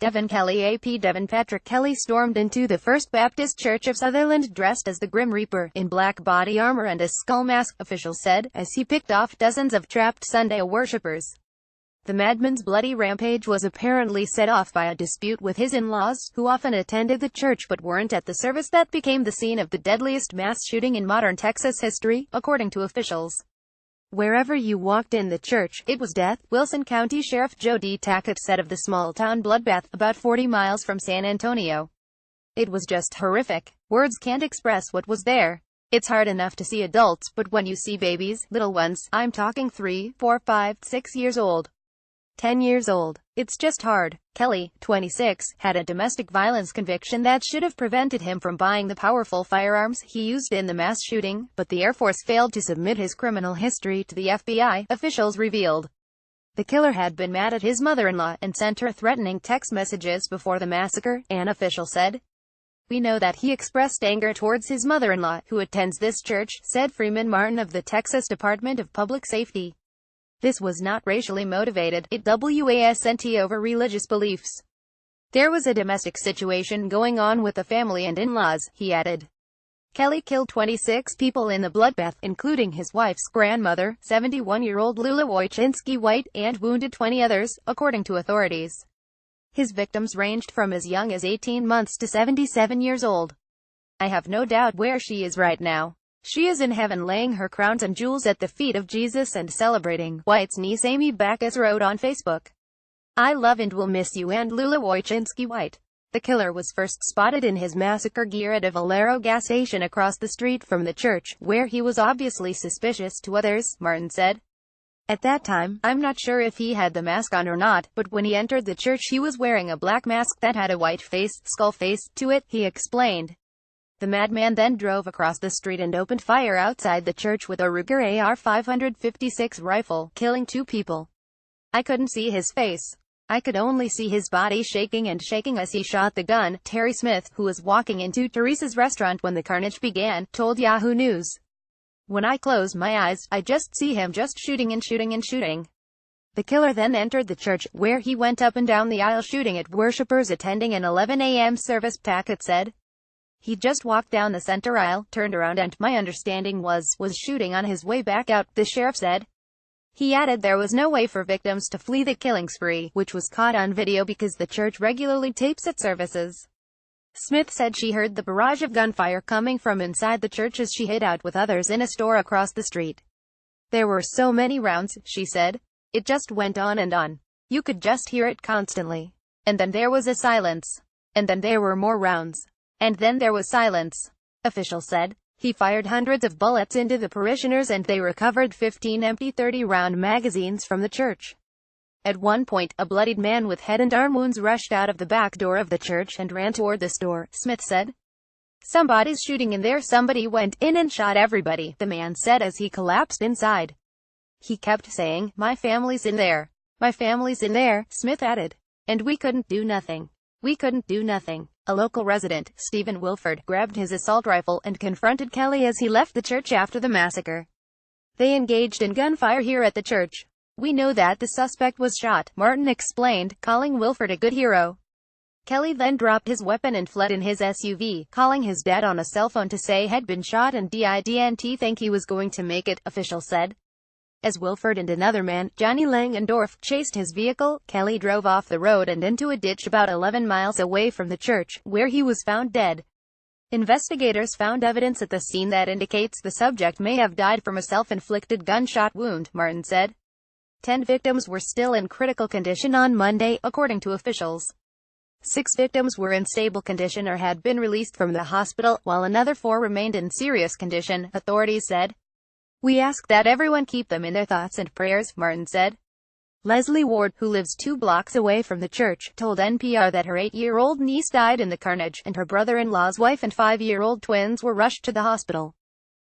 Devin Kelley AP Devin Patrick Kelley stormed into the First Baptist Church of Sutherland dressed as the Grim Reaper, in black body armor and a skull mask, officials said, as he picked off dozens of trapped Sunday worshippers. The madman's bloody rampage was apparently set off by a dispute with his in-laws, who often attended the church but weren't at the service that became the scene of the deadliest mass shooting in modern Texas history, according to officials. Wherever you walked in the church, it was death, Wilson County Sheriff Joe D. Tackett said of the small-town bloodbath, about 40 miles from San Antonio. It was just horrific. Words can't express what was there. It's hard enough to see adults, but when you see babies, little ones, I'm talking 3, 4, 5, 6 years old, 10 years old. It's just hard. Kelley, 26, had a domestic violence conviction that should have prevented him from buying the powerful firearms he used in the mass shooting, but the Air Force failed to submit his criminal history to the FBI, officials revealed. The killer had been mad at his mother-in-law and sent her threatening text messages before the massacre, an official said. We know that he expressed anger towards his mother-in-law, who attends this church, said Freeman Martin of the Texas Department of Public Safety. This was not racially motivated, it wasn't over religious beliefs. There was a domestic situation going on with the family and in-laws, he added. Kelley killed 26 people in the bloodbath, including his wife's grandmother, 71-year-old Lula Wojcinski White, and wounded 20 others, according to authorities. His victims ranged from as young as 18 months to 77 years old. I have no doubt where she is right now. She is in heaven laying her crowns and jewels at the feet of Jesus and celebrating, White's niece Amy Backus wrote on Facebook. I love and will miss you and Lula Wojcinski White. The killer was first spotted in his massacre gear at a Valero gas station across the street from the church, where he was obviously suspicious to others, Martin said. At that time, I'm not sure if he had the mask on or not, but when he entered the church he was wearing a black mask that had a white face, skull face, to it, he explained. The madman then drove across the street and opened fire outside the church with a Ruger AR-556 rifle, killing 2 people. I couldn't see his face. I could only see his body shaking as he shot the gun, Terry Smith, who was walking into Teresa's restaurant when the carnage began, told Yahoo News. When I close my eyes, I just see him just shooting and shooting and shooting. The killer then entered the church, where he went up and down the aisle shooting at worshippers attending an 11 a.m. service, Tackett said. He just walked down the center aisle, turned around and, my understanding was shooting on his way back out, the sheriff said. He added there was no way for victims to flee the killing spree, which was caught on video because the church regularly tapes its services. Smith said she heard the barrage of gunfire coming from inside the church as she hid out with others in a store across the street. There were so many rounds, she said. It just went on and on. You could just hear it constantly. And then there was a silence. And then there were more rounds. And then there was silence. Officials said. He fired hundreds of bullets into the parishioners and they recovered 15 empty 30-round magazines from the church. At one point, a bloodied man with head and arm wounds rushed out of the back door of the church and ran toward the store, Smith said. Somebody's shooting in there. Somebody went in and shot everybody, the man said as he collapsed inside. He kept saying, my family's in there. My family's in there, Smith added. And we couldn't do nothing. We couldn't do nothing. A local resident, Stephen Wilford, grabbed his assault rifle and confronted Kelley as he left the church after the massacre. They engaged in gunfire here at the church. We know that the suspect was shot, Martin explained, calling Wilford a good hero. Kelley then dropped his weapon and fled in his SUV, calling his dad on a cell phone to say had been shot and didn't think he was going to make it, officials said. As Wilford and another man, Johnny Langendorf, chased his vehicle, Kelley drove off the road and into a ditch about 11 miles away from the church, where he was found dead. Investigators found evidence at the scene that indicates the subject may have died from a self-inflicted gunshot wound, Martin said. 10 victims were still in critical condition on Monday, according to officials. 6 victims were in stable condition or had been released from the hospital, while another 4 remained in serious condition, authorities said. We ask that everyone keep them in their thoughts and prayers, Martin said. Leslie Ward, who lives 2 blocks away from the church, told NPR that her 8-year-old niece died in the carnage, and her brother-in-law's wife and 5-year-old twins were rushed to the hospital.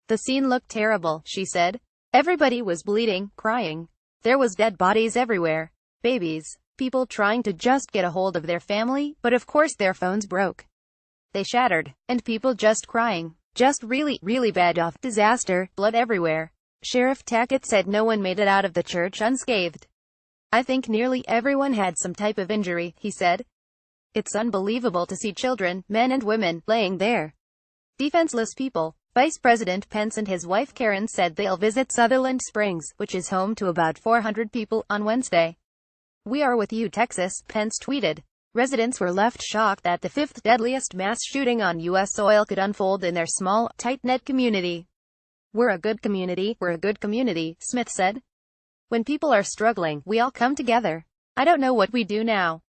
The scene looked terrible, she said. Everybody was bleeding, crying. There was dead bodies everywhere. Babies. People trying to just get a hold of their family, but of course their phones broke. They shattered. And people just crying. Just really, really bad off. Disaster, blood everywhere. Sheriff Tackett said no one made it out of the church unscathed. I think nearly everyone had some type of injury, he said. It's unbelievable to see children, men and women, laying there. Defenseless people. Vice President Pence and his wife Karen said they'll visit Sutherland Springs, which is home to about 400 people, on Wednesday. "We are with you, Texas," Pence tweeted. Residents were left shocked that the fifth deadliest mass shooting on U.S. soil could unfold in their small, tight-knit community. We're a good community," Smith said. "When people are struggling, we all come together. I don't know what we do now.